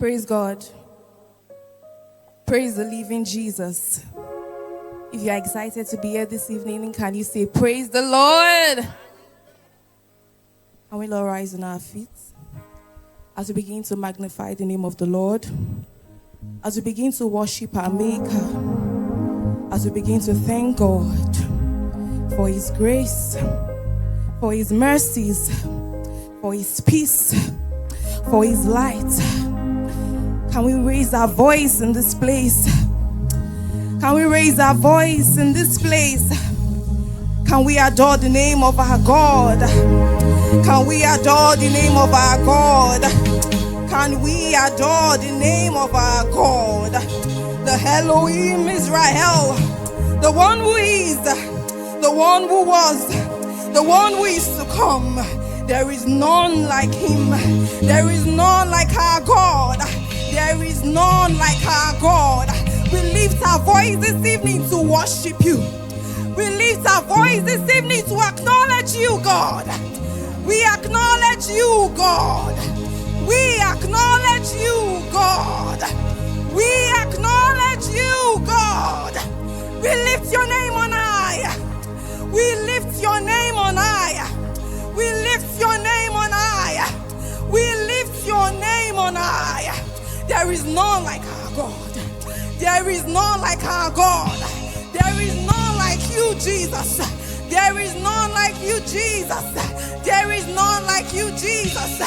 Praise God. Praise the living Jesus. If you're excited to be here this evening, can you say, praise the Lord? And we'll all rise on our feet as we begin to magnify the name of the Lord, as we begin to worship our Maker, as we begin to thank God for His grace, for His mercies, for His peace, for His light. Can we raise our voice in this place? Can we raise our voice in this place? Can we adore the name of our God? Can we adore the name of our God? Can we adore the name of our God? The Elohim Israel, the one who is, the one who was, the one who is to come. There is none like Him. There is none like our God. There is none like our God. We lift our voice this evening to worship You. We lift our voice this evening to acknowledge You, God. We acknowledge You, God. We acknowledge You, God. We acknowledge You, God. We lift Your name on high. We lift Your name on high. We lift Your name on high. We lift Your name on high. There is none like our God. There is none like our God. There is none like You, Jesus. There is none like You, Jesus. There is none like You, Jesus.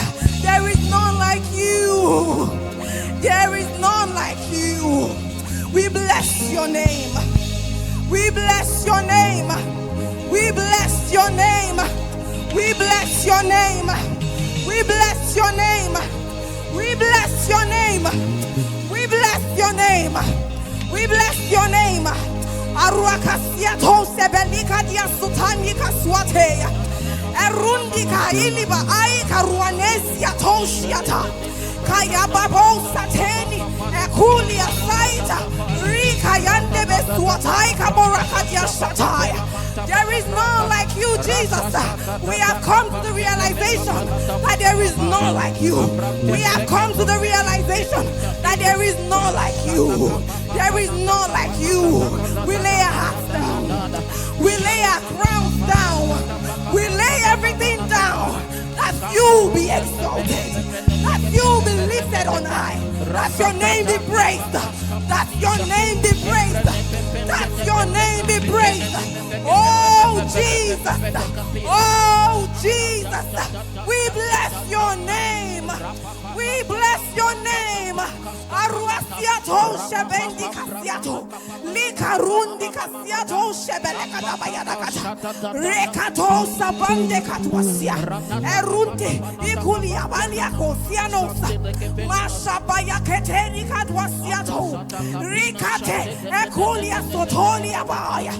There is none like You. There is none like You. We bless Your name. We bless Your name. We bless Your name. We bless Your name. We bless Your name. We bless Your name. We bless Your name. We bless Your name. Aruakasiato sebelika dia sutanika swateya. Erundika iliba aika ruanesia toshiata. Kaya babo sateni ekulia saita. Rika yande beswatai kaborakadia shataya. There is none like You, Jesus. We have come to the realization that there is none like You. We have come to the realization that there is none like You. There is none like You. We lay our hearts down. We lay our crowns down. We lay everything down. That You be exalted. That You be lifted on high. That Your name be praised. That Your name be praised. That Your name be praised. Oh Jesus. Oh Jesus. We bless Your name. We bless Your name. Aruasiato shebendi kasiato. Likarundi kasiato shebeleka dabayadakata. Rekato sabande katuasia. Erunte ikulia balia kosianosa. Mashabaya keteni katuasiato. Rikate ekulia sotolia baya.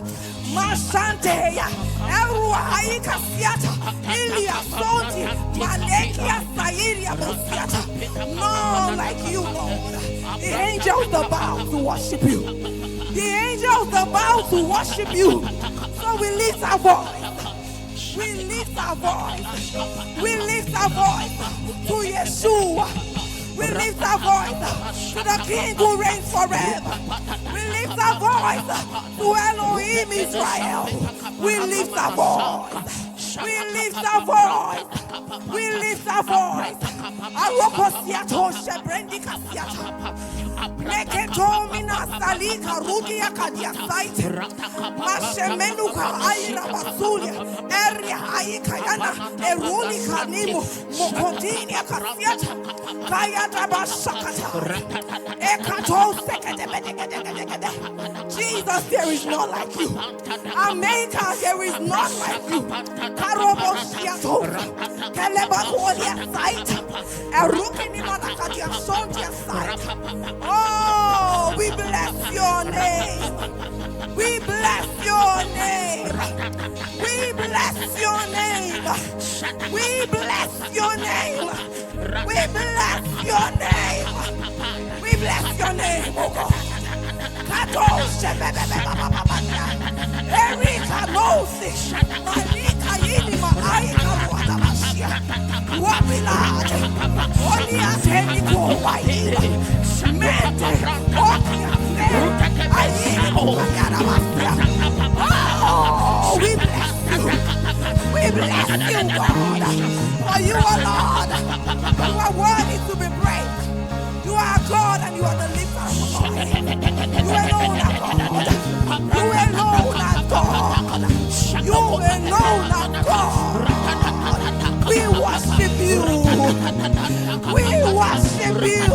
Masanteya, Erua Aika Siata, Ilia Sonti, Malekia Sairia Bosiata. None like You, Lord. The angels about to worship You. The angels about to worship You. So we lift our voice. We lift our voice. We lift our voice to Yeshua. We lift our voice to the King who reigns forever. We lift our voice to Elohim Israel. We lift our voice. We lift our voice. We lift our voice. Arokosiato shebrendika siata. Meketo mina salika rudia kadia site. Mashemenuka aina basulia. Eria aikayana. Eruli kanimu. Mokontinia kasiata. Kayata basakata. Ekato sekete. Jesus, there is none like You. Our Maker, there is none like You. Karoboshiato. Kelebakolia site. Erukini manakadia sontia site. Oh, we bless Your name. We bless Your name. We bless Your name. We bless Your name. We bless Your name. We bless Your name, oh God. Erika Nosi, Malika Yinima, Aika Wadabashia, Wabilad, Olia Teniko, Waila, Mente, Okia, Ayimo, Yadabashia. Oh, we bless you. We bless you, God. For you are Lord. You are worthy to be praised. You are God and you are the lifter of our head. You alone are God. You alone are God. You alone are God. We worship you. We worship you.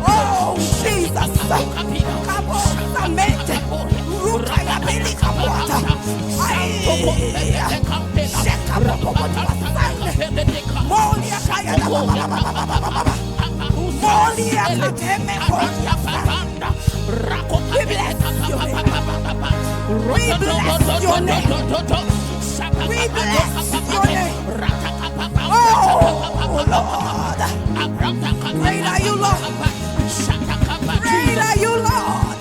Oh, Jesus. Kabosamente. Rukaya beli kabota. Molia kaya da ba ba ba ba ba ba ba. Molia kateme kolia sanda. We bless your name. We bless your name. We bless your name. Oh Lord, great are you, Lord. Great are you, Lord.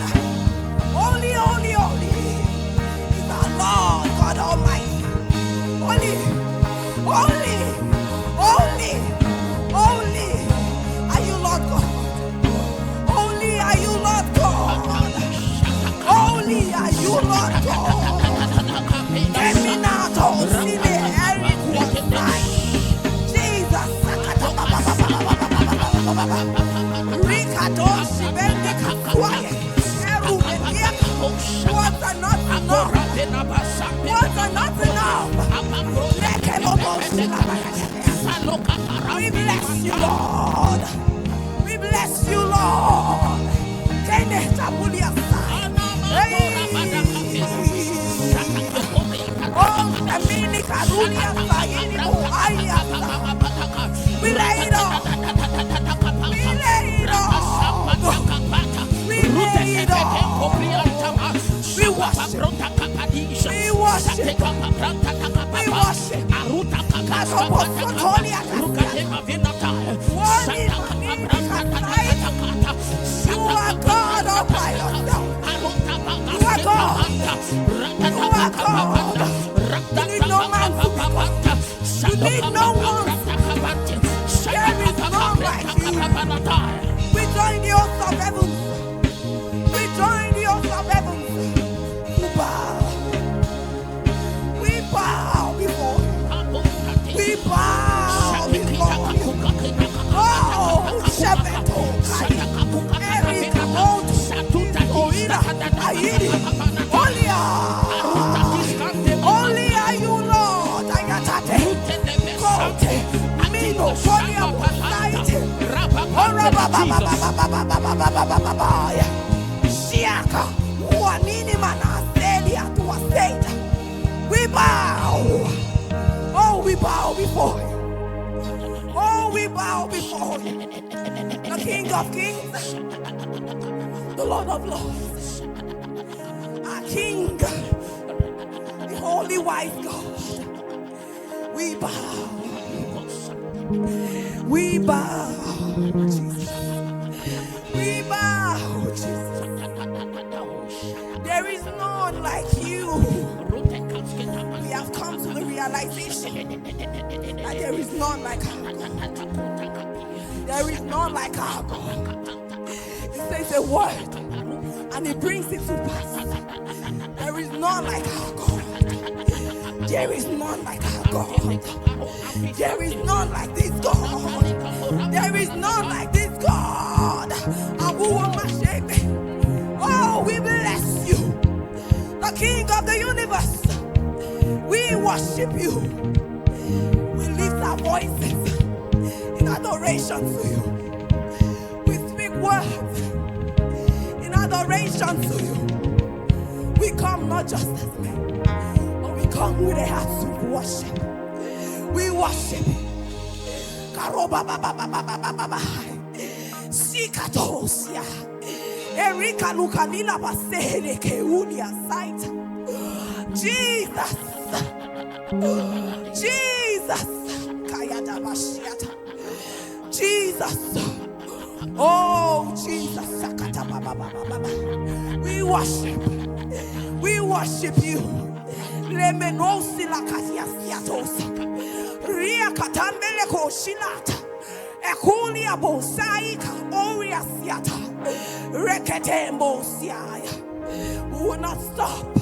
Holy, holy, holy is our Lord God Almighty. Holy, holy, holy, holy are you, Lord God. Holy are you, Lord God. Holy are you, Lord God. Eminato sile Eric Wasai. Jesus Sakata Baba Baba Baba Baba. Ricardo Sibende Kaswaye. Eru Mediaka. Words are not enough. Words are not enough. We bless you, Lord. We bless you, Lord. We lay it on. We lay it on. We lay it on. We worship. We worship. We worship. You are God all by yourself. You are God. You are God. You need no man to be God. You need no one. There is none like you. We join the host of heaven. We join the host of heaven. We bow. We bow before you. We bow before you. Oh, Shepherd, Eric, Oida, Aidi, Olia. Only are you, Lord. Ayatate, Kote, Mino, Sonia, Saite, Orababababababababababababababaya, Siaka, Juanini Manastelia to a state. We bow. Oh, we bow before you. Oh, we bow before you. The King of Kings, the Lord of Lords, our King, the Holy Wise God. We bow. We bow, Jesus. We bow, Jesus. There is none like you. We have come to the realization that there is none like our God. There is none like our God. He says a word and he brings it to pass. There is none like our God. There is none like our God. There is none like this God. There is none like this God. Oh, we bless you, the King of the universe. We worship you. We lift our voices in adoration to you. We speak words in adoration to you. We come not just as men, but we come with a heart of worship. We worship. Karoba baba baba baba baba. Sikatosia. Erika lukanina basere keunia saita. Jesus. Jesus. Kayada bashiata. Jesus. Oh, Jesus. Sakata baba We worship. We worship you. Lemenosi la kasiasiatosa. Ria katambele ko shilata. Ekulia bosaika oria siata. Reketembo siaya. We will not stop.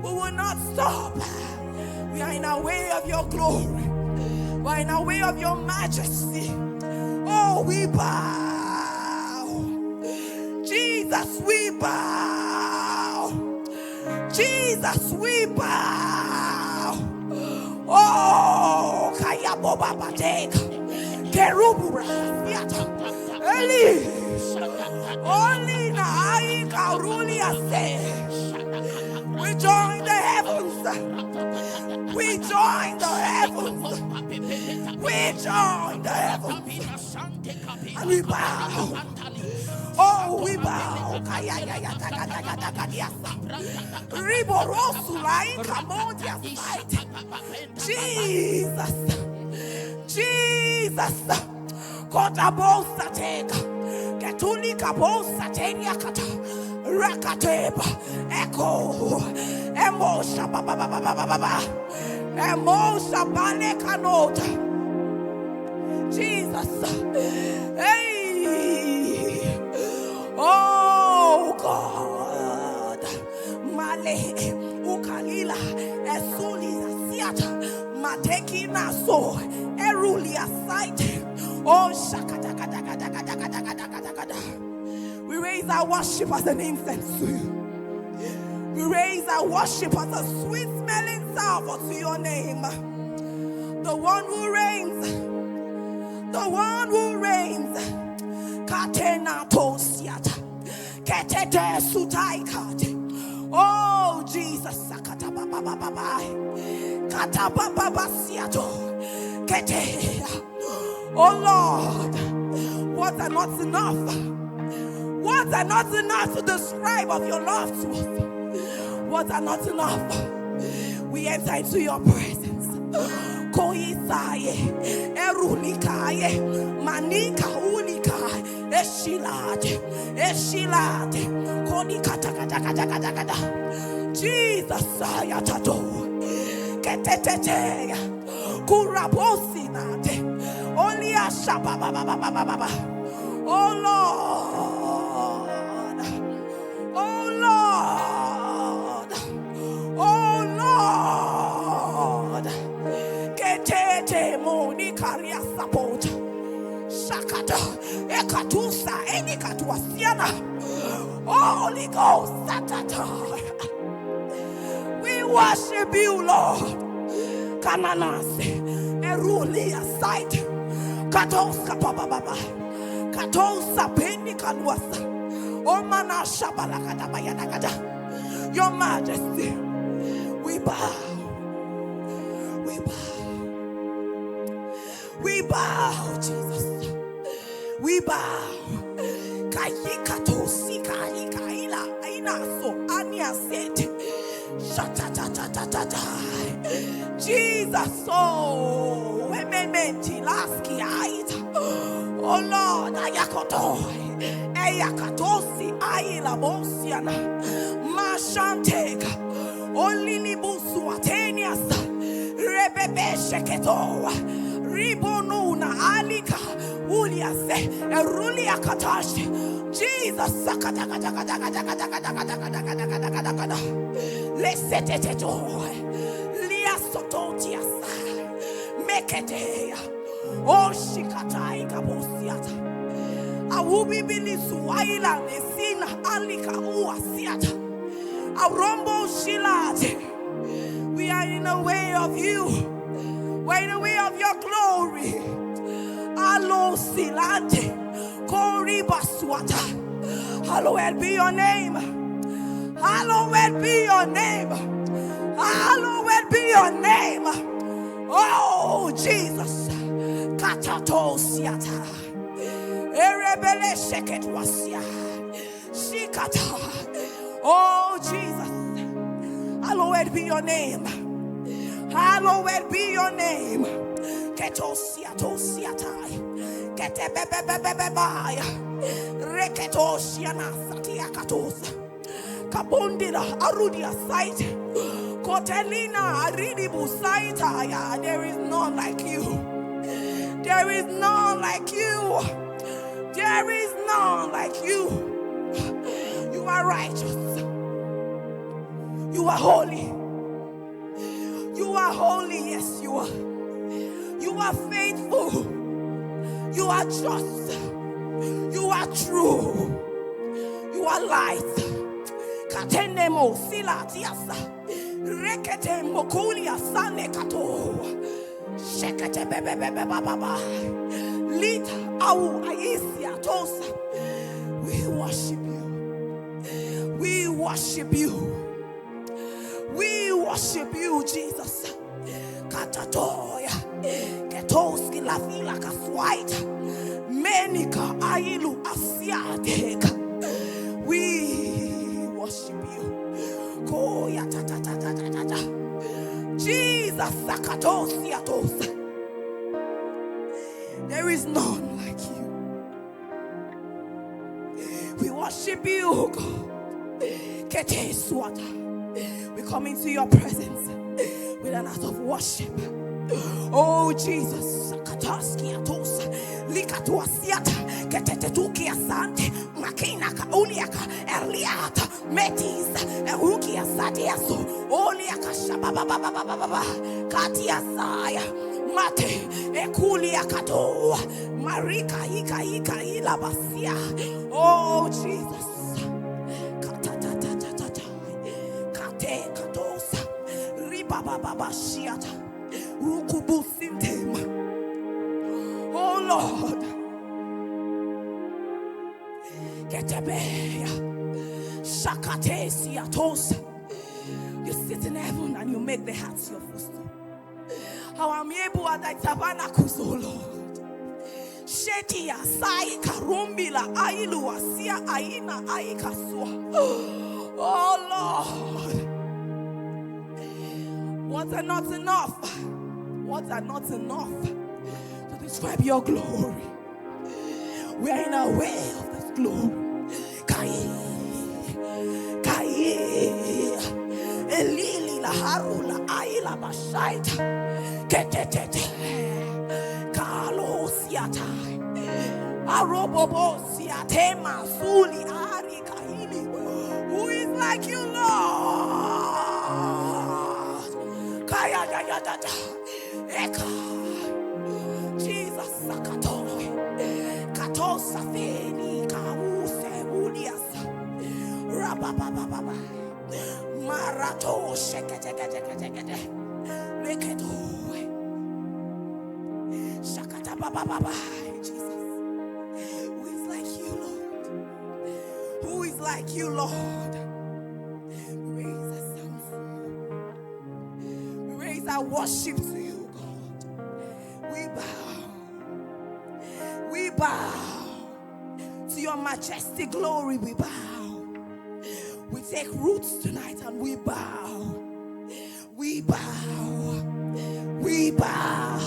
We will not stop. We are in our way of your glory. We are in our way of your majesty. Oh, we bow. Jesus, we bow. Jesus, we bow. Oh, kaya boba bateka. Kerubu rasiata. Eli. Only na ai karuli ase. We join the heavens. We join the heavens. We join the heavens. And we bow. Oh, we bow. Riborosu laika modia fight. Jesus. Jesus. Kota bosa teka. Ketulika bosa tenya kata. Rakateba. Echo. Emosha baba baba baba baba. Emosha bale kanota. Jesus. Hey. Oh God. Male ukalila esuli siata mateki naso eruli asite. Oh shakata kata kata kata kata kata kata kata. We raise our worship as an incense to you. We raise our worship as a sweet smelling savour to your name. The one who reigns. The one who reigns. Katena tosiata. Ketete sutai kate. Oh Jesus. Sakata baba baba. Kata baba basiato. Kete. Oh Lord. Words are not enough. Words are not enough to describe of your love to us. Words are not enough. We enter into your presence. Koisaye, erulikaye, manika ulikaye, eshilate, konikata kata kata kata kata. Jesus ayatato, ketetete, kurabosinate, olia shaba baba baba baba. Oh Lord, oh Lord, oh Lord. Ketete moni karia support. Shakata ekatusa enikatuasiana. Holy Ghost satata. We worship you, Lord. Kananase eruli aside. Katoska papa baba. Katosa peni kaluasa. Omana shabala kata bayana kata. Your Majesty, we bow. We bow. We bow, Jesus. We bow. Kayikato sikai kaila aina so ania sete. Shatatatata. Jesus, oh, emementi laski aita. Oh Lord, ayakoto. Eyakatosi aila bosiana. Mashanteka. Olili busu ateniasa. Rebebe sheketoa. Ribonuna alika uliase erulia katashi. Jesus sakata kata kata kata kata kata kata kata kata kata kata kata. Lesete joy. Lia sototiasa. Meketea. Oshikatai kabosiata. Awubi bilisu waila nesina alika uasiata. Arombo shilate. We are in the way of you. We're in the way of your glory. Alo silante. Koribaswata. Hallowed be your name. Hallowed be your name. Hallowed be your name. Oh, Jesus. Katato siata. Erebele sheket wasia. Shikata. Oh, Jesus. Hallowed be your name. Hallowed be your name. Ketosiatosiatai. Ketebebebebebaya. Reketoshiana Satia Katosa. Kabondida Arudia Site. Kotelina Aridibu Saitaya. There is none like you. There is none like you. There is none like you. You are righteous. You are holy. You are holy, yes you are. You are faithful. You are just. You are true. You are light. Katenemo silatiasa. Rekete mokulia sane kato. Shekete bebe baba. Lita au aisia tosa. We worship you. We worship you. We worship you, Jesus. Katatoya. Ketoski la fila kaswaita. Menika ailu asiateka. We worship you. Koya ta ta ta ta ta ta. Jesus sakatosia tosa. There is none like you. We worship you, God. Kete swata. We come into your presence with an act of worship. Oh Jesus, Kataski atosa, Likatuasiata, Ketetuki asante, Makina Kauliaka, Erliata, Metis, Erukia Sadiaso, Oliaka Shababa, Katia Saya, Mate, Ekulia Kato, Marika Ika Ilabasia. Oh Jesus. Baba Shiata Rukubu Sintema. Oh Lord, Ketebeya Shakate Siatos. You sit in heaven and you make the hearts your footstool. How am able at thy tabernacles, oh Lord. Shetia Sai Karumbila Ailu Asia Aina Aikasua. Oh Lord. Words are not enough. Words are not enough to describe your glory. We are in a way of this glory. Kai, Elili la harula aila bashaita, ketete, kalosiata, arobobo siatema suli ari kaili. Who is like you, Lord? Eka Jesus sakatoy katosa feni kause uliasa rabababa marato shekete leketo shakata baba Jesus. Who is like you, Lord? Who is like you, Lord? I worship to you, God. We bow to your majesty glory. We bow. We take roots tonight and we bow. We bow. We bow.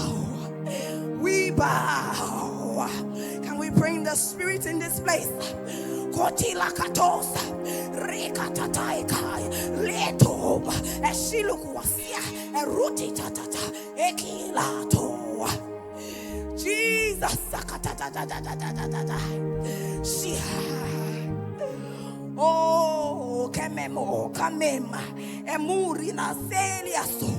We bow. Can we bring the Spirit in this place? Kotila katosa, rekatatai kai, leto, eshilukuasia, eruti tatata, ekilato. Jesus, sakatata, shia. Oh, kamema, emuri na seliaso.